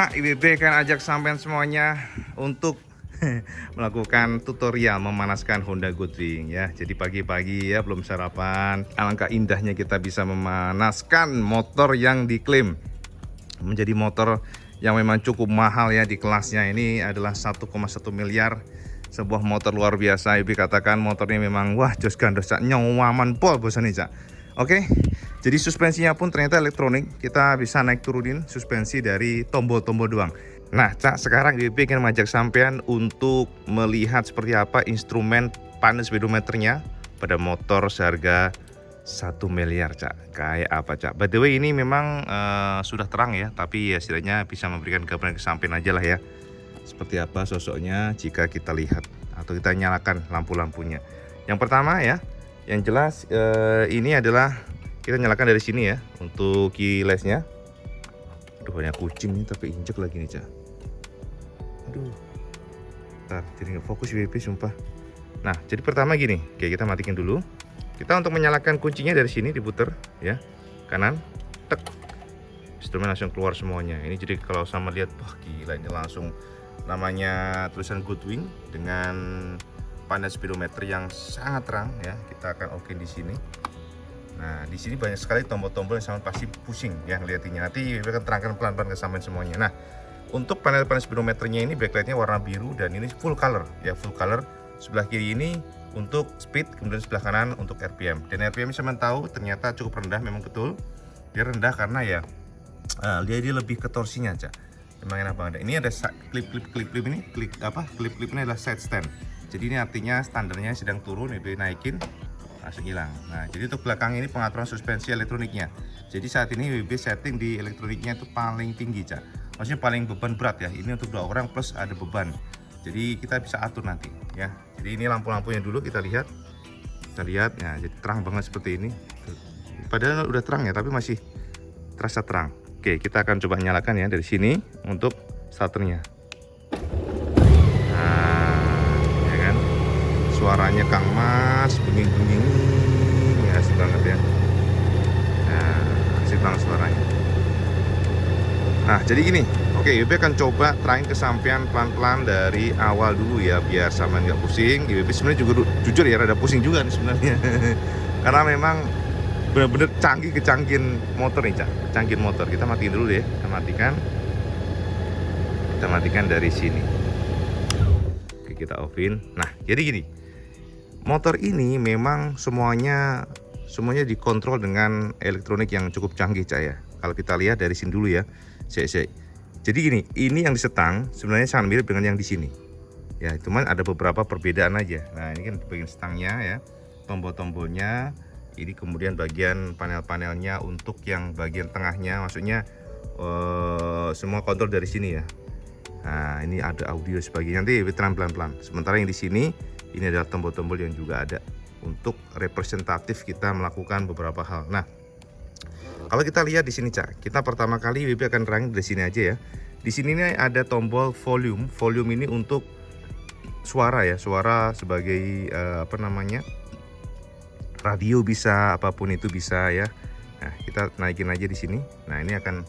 Cak, IWB akan ajak sampean semuanya untuk melakukan tutorial memanaskan Honda Goodwing ya. Jadi pagi-pagi ya belum sarapan, alangkah indahnya kita bisa memanaskan motor yang diklaim menjadi motor yang memang cukup mahal ya di kelasnya. Ini adalah 1,1 miliar, sebuah motor luar biasa. IWB katakan motornya memang wah jos gandos Cak, nyawaman pol bosan nih Cak. Oke, jadi suspensinya pun ternyata elektronik. Kita bisa naik turunin suspensi dari tombol-tombol doang. Nah Cak, sekarang IWB ingin mengajak sampean untuk melihat seperti apa instrumen panas speedometernya pada motor seharga 1 miliar Cak. Kayak apa Cak? By the way ini memang sudah terang ya, tapi ya setidaknya bisa memberikan gambaran ke sampean aja lah ya. Seperti apa sosoknya jika kita lihat atau kita nyalakan lampu-lampunya. Yang pertama ya, yang jelas ini adalah kita nyalakan dari sini ya untuk keylessnya. Aduh banyak kucing nih tapi injek lagi nih Cak. Aduh, ntar jadi nggak fokus WP sumpah. Nah jadi pertama gini, oke kita matikan dulu. Kita untuk menyalakan kuncinya dari sini diputer ya, kanan, tek, instrumen langsung keluar semuanya. Ini jadi kalau sama lihat, wah gila ini langsung namanya tulisan Goodwing dengan panas speedometer yang sangat terang ya. Kita akan oke di sini. Nah di sini banyak sekali tombol-tombol yang sama pasti pusing ya ngeliatinnya. Nanti kita akan terangkan pelan-pelan ke sampean semuanya. Nah untuk panel-panel speedometernya ini backlightnya warna biru dan ini full color ya, full color. Sebelah kiri ini untuk speed, kemudian sebelah kanan untuk RPM. Dan RPM saya tahu ternyata cukup rendah, memang betul. Dia rendah karena ya dia lebih ke torsinya Cak. Memang enak banget. Ini ada klip ini, klip ini adalah side stand. Jadi ini artinya standarnya sedang turun, itu naikin langsung hilang. Nah jadi untuk belakang ini pengaturan suspensi elektroniknya. Jadi saat ini WB setting di elektroniknya itu paling tinggi Cak. Maksudnya paling beban berat ya. Ini untuk 2 orang plus ada beban. Jadi kita bisa atur nanti ya. Jadi ini lampu-lampunya dulu kita lihat. Kita lihat ya, jadi terang banget seperti ini. Padahal udah terang ya, tapi masih terasa terang. Oke, kita akan coba nyalakan ya dari sini untuk starternya. Nah, ya kan. Suaranya Kang Mas benging-benging. Ya, asik banget ya. Nah, asik banget suaranya. Nah, jadi gini. Oke, IWB akan coba terangin ke sampean pelan-pelan dari awal dulu ya, biar sampean nggak pusing. IWB sebenarnya juga jujur ya, rada pusing juga nih sebenarnya. Karena memang benar-benar kecanggihan motor nih Cak, kecanggihan motor. Kita matiin dulu deh, kita matikan dari sini. Oke, kita offin. Nah, jadi gini, motor ini memang semuanya dikontrol dengan elektronik yang cukup canggih Cak ya. Kalau kita lihat dari sini dulu ya, jadi gini, ini yang disetang sebenarnya sangat mirip dengan yang di sini. Ya, cuman ada beberapa perbedaan aja. Nah, ini kan bagian setangnya ya, tombol-tombolnya. Ini kemudian bagian panel-panelnya untuk yang bagian tengahnya, maksudnya semua kontrol dari sini ya. Nah, ini ada audio sebagainya. Nanti terang pelan-pelan. Sementara yang di sini, ini adalah tombol-tombol yang juga ada untuk representatif kita melakukan beberapa hal. Nah, kalau kita lihat di sini Cak, kita pertama kali WB akan terangin dari sini aja ya. Di sini nih ada tombol volume. Volume ini untuk suara ya, suara sebagai radio bisa, apapun itu bisa ya. Nah, kita naikin aja di sini. Nah, ini akan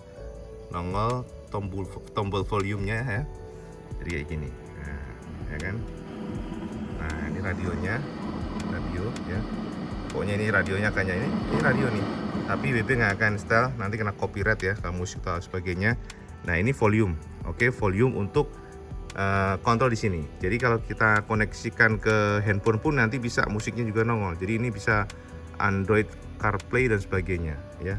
nongol tombol volumenya ya. Jadi kayak gini. Nah, ya kan? Nah, ini radionya, radio ya. Pokoknya ini radionya kayaknya ini radio nih. Tapi WB nggak akan install, nanti kena copyright ya, kalau musik atau sebagainya. Nah ini volume, oke, volume untuk kontrol di sini. Jadi kalau kita koneksikan ke handphone pun nanti bisa musiknya juga nongol. Jadi ini bisa Android CarPlay dan sebagainya ya.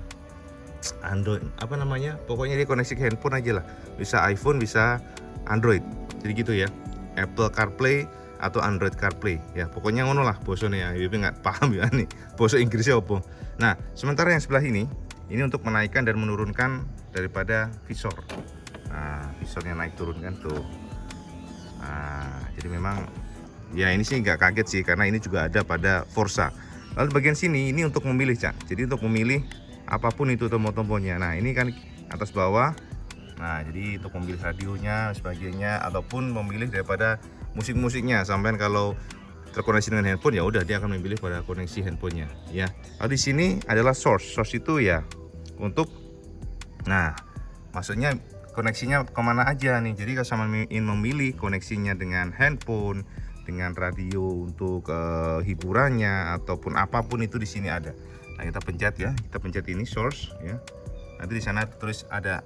Android apa namanya? Pokoknya dia koneksi ke handphone aja lah. Bisa iPhone, bisa Android. Jadi gitu ya. Apple CarPlay atau Android CarPlay ya, pokoknya ngono lah bosone ya. WB nggak paham ya nih bosok Inggrisnya apa. Nah sementara yang sebelah ini untuk menaikkan dan menurunkan daripada visor. Nah visornya naik turun kan tuh. Nah jadi memang ya ini sih nggak kaget sih, karena ini juga ada pada Forza. Lalu bagian sini ini untuk memilih Cak, jadi untuk memilih apapun itu tombol-tombolnya. Nah ini kan atas bawah. Nah jadi untuk memilih radionya sebagainya, ataupun memilih daripada musik-musiknya. Sampai kalau terkoneksi dengan handphone ya udah dia akan memilih pada koneksi handphonenya ya. Lalu di sini adalah source itu ya untuk, nah maksudnya koneksinya kemana aja nih. Jadi kalau sama ingin memilih koneksinya dengan handphone, dengan radio untuk hiburannya ataupun apapun itu di sini ada. Nah, kita pencet ya, kita pencet ini source ya. Nanti di sana tulis ada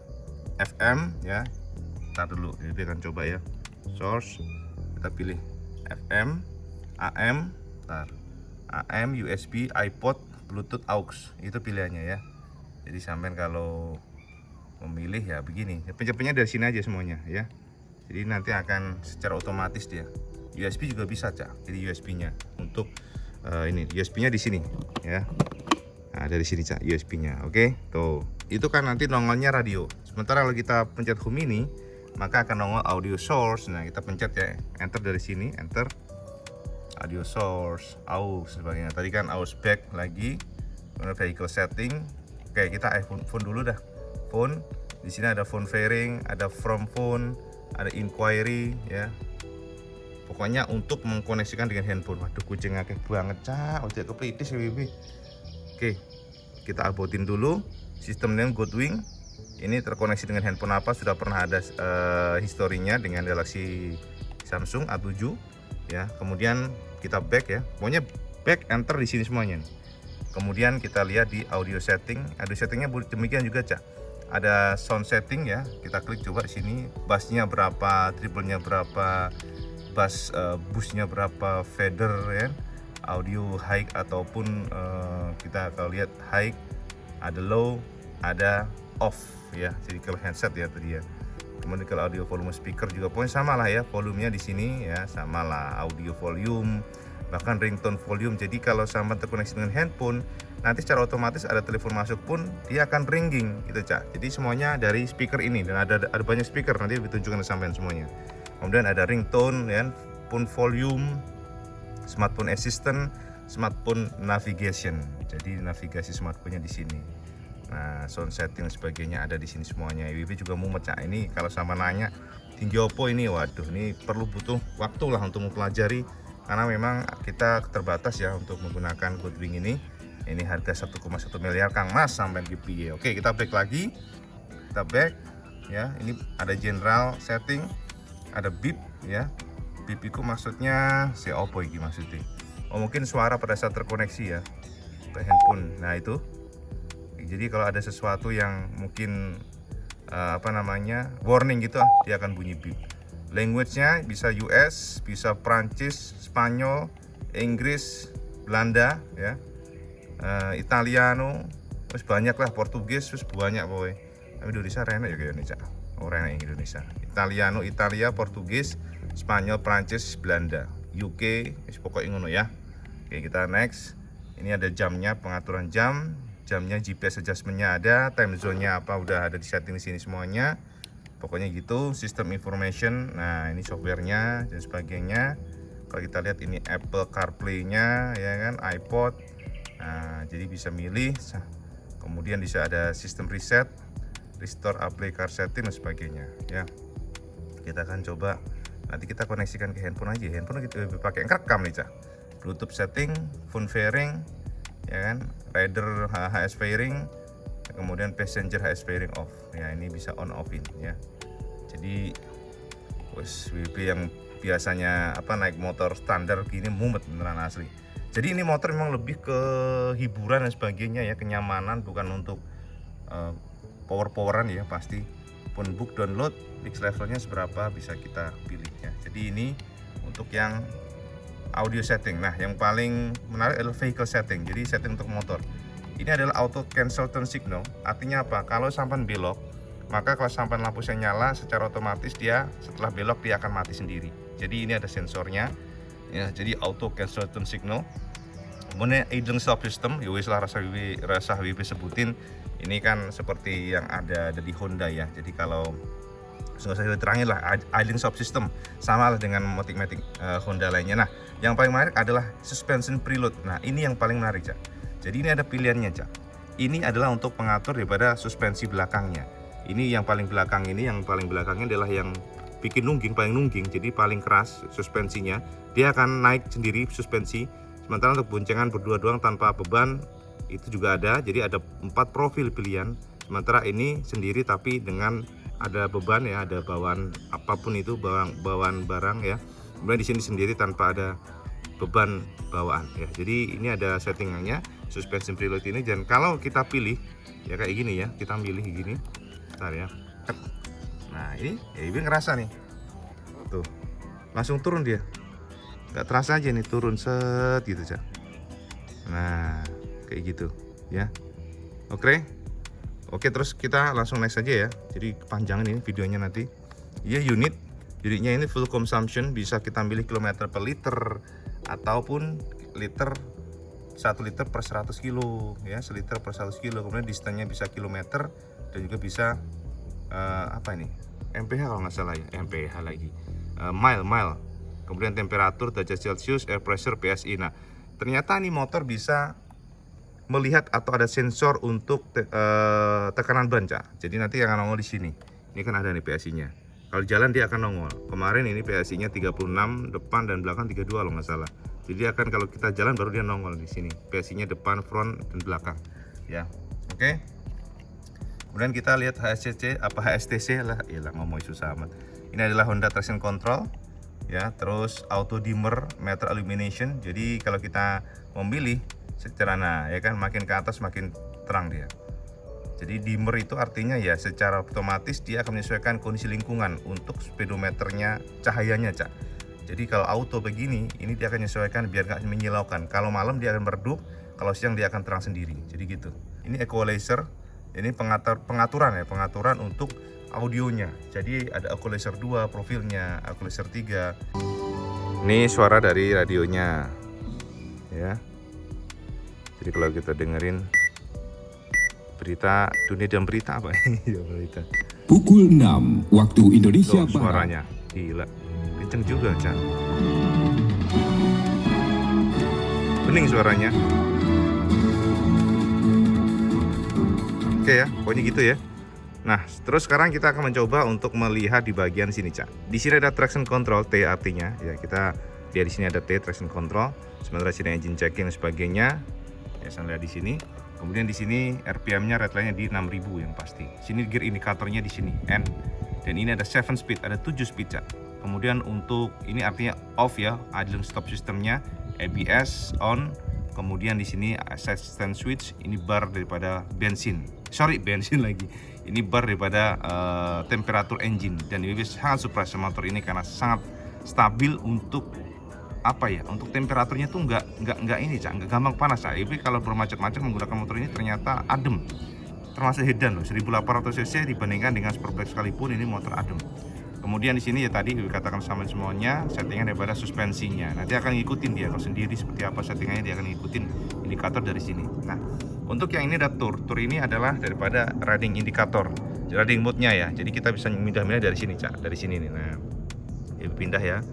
FM ya. Ntar dulu, jadi akan coba ya. Source, kita pilih FM, AM, ntar AM, USB, iPod, Bluetooth, aux, itu pilihannya ya. Jadi sampean kalau memilih ya begini, pencet-pencetnya dari sini aja semuanya ya. Jadi nanti akan secara otomatis dia. USB juga bisa Cak. Jadi USB-nya untuk ini USB-nya di sini ya. Nah, dari sini Cak USB-nya. Oke, tuh. Itu kan nanti nongolnya radio. Sementara kalau kita pencet home ini, maka akan nongol audio source. Nah, kita pencet ya, enter dari sini, enter audio source, aux sebagainya. Tadi kan aux back lagi, kemudian vehicle setting. Oke, kita iPhone dulu dah. Phone. Di sini ada phone pairing, ada from phone, ada inquiry ya. Pokoknya untuk mengkoneksikan dengan handphone. Waduh, kucing akeh banget Cak, ojek keplitis ya Bibi. Oke, kita abotin dulu. Sistemnya Goldwing. Ini terkoneksi dengan handphone apa, sudah pernah ada historinya dengan Galaxy Samsung A7 ya. Kemudian kita back ya. Pokoknya back, enter di sini semuanya. Kemudian kita lihat di audio setting. Audio settingnya demikian juga Cak. Ada sound setting ya. Kita klik coba di sini. Bassnya berapa, treble-nya berapa, bass boostnya berapa, fader ya, audio high ataupun kita kalau lihat high, ada low, ada off ya. Jadi kalau headset ya tadi ya. Kemudian kalau audio volume speaker juga pokoknya sama lah ya, volumenya di sini ya sama lah, audio volume, bahkan ringtone volume. Jadi kalau sama terkoneksi dengan handphone, nanti secara otomatis ada telepon masuk pun dia akan ringing gitu Cak. Jadi semuanya dari speaker ini, dan ada banyak speaker nanti ditunjukkan sampean semuanya. Kemudian ada ringtone ya, phone volume, smartphone assistant, smartphone navigation. Jadi navigasi smartphone-nya di sini. Nah, sound setting dan sebagainya ada di sini semuanya. Wibi juga mumet Cak. Ini kalau sama nanya tinggi opo ini, waduh, ini perlu butuh waktu lah untuk mempelajari karena memang kita terbatas ya untuk menggunakan Goldwing ini. Ini harga 1,1 miliar Kang Mas sampai GP. Oke, kita back lagi. Kita back ya. Ini ada general setting, ada beep ya. Beep itu maksudnya si opo iki maksudnya. Oh, mungkin suara pada saat terkoneksi ya ke handphone. Nah, itu. Jadi kalau ada sesuatu yang mungkin warning gitu, dia akan bunyi beep. Language-nya bisa US, bisa Prancis, Spanyol, Inggris, Belanda ya. Italiano, terus banyak lah, Portugis, terus banyak boy. Tapi Indonesia renek ya Indonesia. Oh, renek Indonesia. Italiano, Italia, Portugis, Spanyol, Prancis, Belanda, UK, pokoknya ngono ya. Oke, kita next. Ini ada jamnya, pengaturan jamnya GPS adjustment-nya ada, time zone-nya apa udah ada di setting di sini semuanya. Pokoknya gitu, system information. Nah, ini software-nya dan sebagainya. Kalau kita lihat ini Apple CarPlay-nya ya kan, iPod. Nah, jadi bisa milih. Kemudian bisa ada sistem reset, restore apply car setting dan sebagainya ya. Kita akan coba nanti kita koneksikan ke handphone aja. Handphone kita pakai ngerekam nih Cak. Bluetooth setting, phone pairing ya kan, rider HS pairing, kemudian passenger HS pairing off. Ya, ini bisa on offin ya. Jadi WP yang biasanya naik motor standar gini mumet beneran asli. Jadi ini motor memang lebih ke hiburan dan sebagainya ya, kenyamanan, bukan untuk power-poweran ya pasti. Pun book download, mix levelnya seberapa bisa kita pilih ya. Jadi ini untuk yang audio setting. Nah, yang paling menarik adalah vehicle setting. Jadi setting untuk motor. Ini adalah auto cancel turn signal. Artinya apa? Kalau sampan belok, maka kalau sampan lampunya nyala, secara otomatis dia setelah belok dia akan mati sendiri. Jadi ini ada sensornya. Ya, jadi auto cancel turn signal. Kemudian idling stop system, ya wis lah rasa wibi sebutin. Ini kan seperti yang ada di Honda ya. Jadi kalau nggak usah terangin lah, idling stop system sama lah dengan matic Honda lainnya. Nah, yang paling menarik adalah suspension preload. Nah, ini yang paling menarik Cak. Jadi ini ada pilihannya Cak. Ini adalah untuk pengatur daripada suspensi belakangnya. Ini yang paling belakang ini, yang paling belakangnya adalah yang bikin nungging, paling nungging, jadi paling keras suspensinya. Dia akan naik sendiri suspensi. Sementara untuk boncengan berdua doang tanpa beban itu juga ada. Jadi ada 4 profil pilihan. Sementara ini sendiri tapi dengan ada beban ya, ada bawaan apapun itu, bawaan barang ya. Kemudian di sini sendiri tanpa ada beban bawaan ya. Jadi ini ada settingannya suspension preload ini, dan kalau kita pilih ya kayak gini ya, kita pilih gini. Bentar ya. Nah, ini ya Ibi ngerasa nih. Tuh. Langsung turun dia. Nggak terasa aja nih turun set gitu, Cak. Nah, kayak gitu ya. Oke, terus kita langsung next aja ya. Jadi kepanjangan ini videonya nanti. Iya, unitnya ini full consumption, bisa kita pilih kilometer per liter ataupun 1 liter per 100 kilo ya, 1 liter per 100 kilo. Kemudian distance-nya bisa kilometer dan juga bisa apa ini? MPH kalau nggak salah ya, MPH lagi. Mile. Kemudian temperatur, derajat Celcius, air pressure, PSI. Nah, ternyata nih motor bisa melihat atau ada sensor untuk tekanan ban, Cak. Jadi nanti akan nongol di sini. Ini kan ada nih PSI-nya. Kalau jalan dia akan nongol. Kemarin ini PSI-nya 36 depan dan belakang 32 kalau nggak salah. Jadi akan kalau kita jalan baru dia nongol di sini. PSI-nya depan, front dan belakang. Ya. Oke. Kemudian kita lihat HSTC lah. Iyalah ngomong susah amat. Ini adalah Honda Traction Control. Ya, terus auto dimmer, meter illumination. Jadi kalau kita memilih secara ya kan, makin ke atas makin terang dia. Jadi dimmer itu artinya ya secara otomatis dia akan menyesuaikan kondisi lingkungan untuk speedometernya, cahayanya, Cak. Jadi kalau auto begini, ini dia akan menyesuaikan biar nggak menyilaukan. Kalau malam dia akan meredup, kalau siang dia akan terang sendiri. Jadi gitu. Ini equalizer, ini pengaturan untuk audionya. Jadi ada equalizer 2 profilnya, equalizer 3. Ini suara dari radionya. Ya. Jadi kalau kita dengerin berita dunia dan berita apa ya berita. Pukul 6 waktu Indonesia Barat. Suaranya gila, kenceng juga, Cak. Bening suaranya. Oke ya, pokoknya gitu ya. Nah, terus sekarang kita akan mencoba untuk melihat di bagian sini, Cak. Di sini ada traction control, T artinya ya, kita lihat di sini ada T traction control. Sementara sini engine checking dan sebagainya. Ya, saya lihat di sini. Kemudian di sini RPM-nya redline-nya di 6000 yang pasti. Sini gear indikatornya di sini N. Dan ini ada 7 speed, ada 7 speed, Cak. Kemudian untuk ini artinya off ya, idle stop sistemnya, ABS on. Kemudian di sini assistant switch, ini bar daripada bensin lagi. Ini bar daripada temperatur engine, dan ini sangat surprise motor ini karena sangat stabil untuk apa ya, untuk temperaturnya tuh nggak ini, Cak, nggak gampang panas, Cak. Tapi kalau bermacet-macet menggunakan motor ini ternyata adem, termasuk sedan loh, 1800 cc dibandingkan dengan Superbike sekalipun ini motor adem. Kemudian di sini ya tadi dikatakan sama semuanya settingan daripada suspensinya. Nanti akan ngikutin dia kalau sendiri seperti apa settingannya, dia akan ngikutin indikator dari sini. Nah, untuk yang ini ada tour ini adalah daripada riding indikator, riding mode-nya ya. Jadi kita bisa pindah-pindah dari sini, Cak, dari sini nih. Nah, ya pindah ya.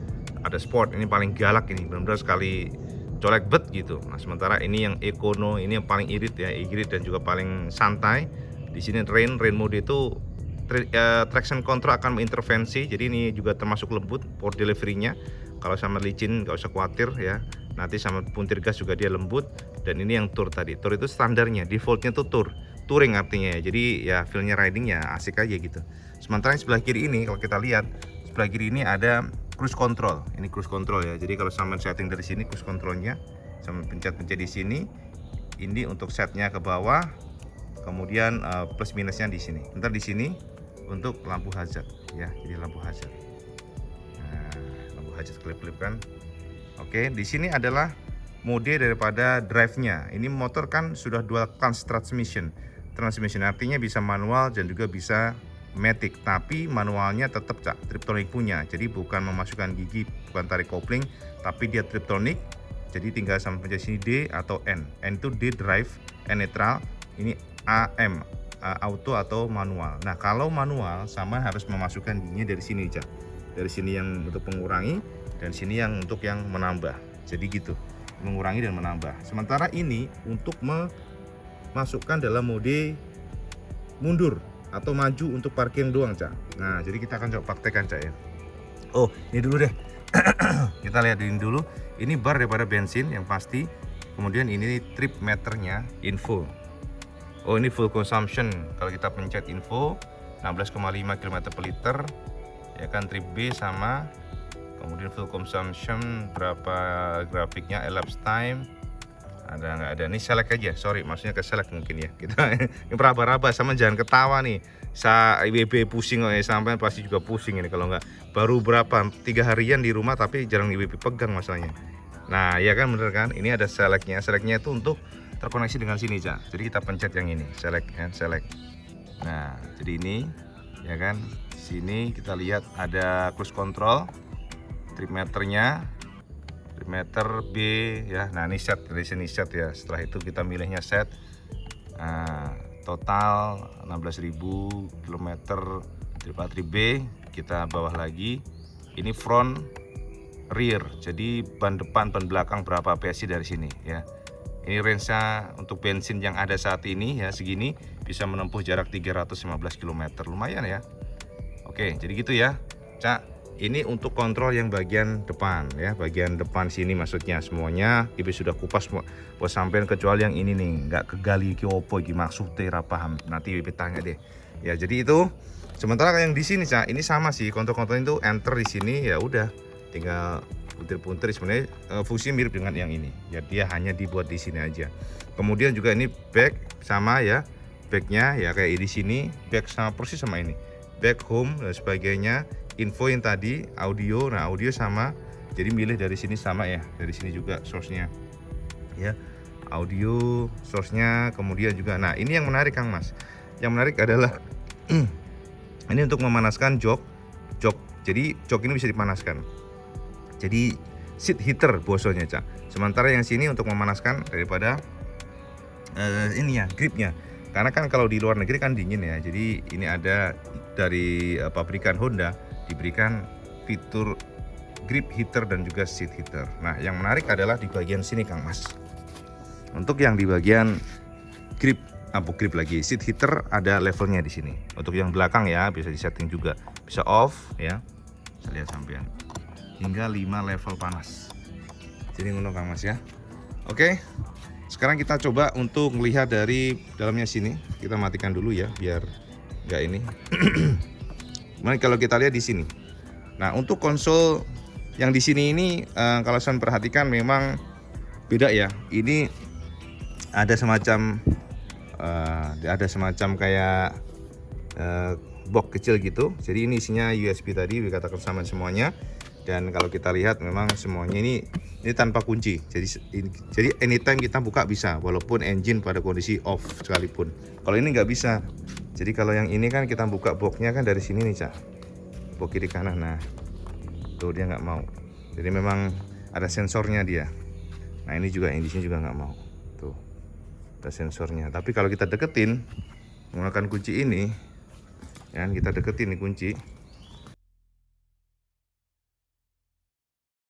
Ada sport, ini paling galak ini, benar-benar sekali colek bet gitu. Nah, sementara ini yang econo, ini yang paling irit ya, irit dan juga paling santai. Di sini rain mode itu traction control akan mengintervensi, jadi ini juga termasuk lembut power delivery-nya. Kalau sama licin nggak usah khawatir ya. Nanti sama puntir gas juga dia lembut. Dan ini yang tour tadi. Tour itu standarnya, defaultnya tuh touring artinya ya. Jadi ya feel-nya riding ya asik aja gitu. Sementara yang sebelah kiri ini kalau kita lihat, sebelah kiri ini ada cruise control. Ini cruise control ya. Jadi kalau sama setting dari sini cruise controlnya, sama pencet-pencet di sini. Ini untuk setnya ke bawah. Kemudian plus minusnya di sini. Ntar di sini untuk lampu hazard ya. Jadi lampu hazard. Nah, lampu hazard kelip-kelip kan. Oke, di sini adalah mode daripada drive-nya. Ini motor kan sudah dual clutch transmission. Artinya bisa manual dan juga bisa matic, tapi manualnya tetap, Cak, Triptonic punya. Jadi bukan memasukkan gigi, bukan tarik kopling, tapi dia Triptonic. Jadi tinggal sama pencet sini D atau N. N itu D drive, N netral, ini AM auto atau manual. Nah, kalau manual sama harus memasukkan giginya dari sini, Cak. Dari sini yang untuk mengurangi dan sini yang untuk yang menambah. Jadi gitu, mengurangi dan menambah. Sementara ini untuk memasukkan dalam mode mundur atau maju untuk parkir doang, Cak. Nah, jadi kita akan coba praktekkan, Cak ya. Oh, ini dulu deh. Kita lihat ini dulu. Ini bar daripada bensin yang pasti. Kemudian ini trip meternya, info. Oh, ini full consumption. Kalau kita pencet info, 16,5 km per liter, ya kan. Trip B sama, kemudian fuel consumption berapa grafiknya, elapsed time ada nggak ada. Ini select aja, sorry maksudnya ke select mungkin ya kita. Ini peraba-raba, sama jangan ketawa nih, IWB pusing kok ya, sampai pasti juga pusing ini kalau nggak. Baru berapa 3 harian di rumah tapi jarang IWB pegang masalahnya. Nah ya kan, bener kan, ini ada selectnya itu untuk terkoneksi dengan sini, Cak. Jadi kita pencet yang ini, select ya, select. Nah jadi ini ya kan, sini kita lihat ada cruise control, trip meternya, trip meter B ya. Nah ini set, dari sini set ya. Setelah itu kita milihnya set. Nah, total 16.000 km trip A, trip B. Kita bawah lagi, ini front rear, jadi ban depan ban belakang berapa PSI dari sini ya. Ini range-nya untuk bensin yang ada saat ini ya, segini bisa menempuh jarak 315 km, lumayan ya. Oke, jadi gitu ya, Cak. Ini untuk kontrol yang bagian depan ya, bagian depan sini maksudnya semuanya ibu sudah kupas buat sampean, kecuali yang ini nih nggak kegali ki opo iki maksudnya paham, nanti ibu tanya deh ya. Jadi itu sementara yang di sini, Cak, ini sama sih kontrol-kontrol itu, enter di sini ya udah tinggal puntir-puntir. Sebenarnya fungsi mirip dengan yang ini ya, dia hanya dibuat di sini aja. Kemudian juga ini back sama ya, backnya ya kayak di sini, back sama persis sama ini, back home dan sebagainya. Info yang tadi audio, nah audio sama, jadi milih dari sini sama ya, dari sini juga source-nya ya, audio source-nya. Kemudian juga, nah ini yang menarik Kang Mas, yang menarik adalah ini untuk memanaskan jok. Jadi jok ini bisa dipanaskan, jadi seat heater bosonya, Cak. Sementara yang sini untuk memanaskan daripada ini ya, gripnya. Karena kan kalau di luar negeri kan dingin ya, jadi ini ada dari pabrikan Honda diberikan fitur grip heater dan juga seat heater. Nah yang menarik adalah di bagian sini Kang Mas, untuk yang di bagian grip, grip lagi seat heater ada levelnya di sini. Untuk yang belakang ya bisa disetting juga, bisa off ya, bisa lihat sampean hingga 5 level panas. Jadi ngono Kang Mas ya. Oke, sekarang kita coba untuk melihat dari dalamnya sini. Kita matikan dulu ya biar nggak ini. Nah, kalau kita lihat di sini, nah untuk konsol yang di sini ini kalau saya perhatikan memang beda ya. Ini ada semacam kayak box kecil gitu. Jadi ini isinya USB tadi dikatakan sama semuanya. Dan kalau kita lihat memang semuanya ini tanpa kunci. Jadi anytime kita buka bisa, walaupun engine pada kondisi off sekalipun. Kalau ini nggak bisa. Jadi kalau yang ini kan kita buka boxnya kan dari sini nih, Cak, box kiri kanan. Nah tuh dia nggak mau, jadi memang ada sensornya dia. Nah ini juga, yang di sini juga nggak mau, tuh ada sensornya. Tapi kalau kita deketin menggunakan kunci ini ya, kita deketin nih kunci,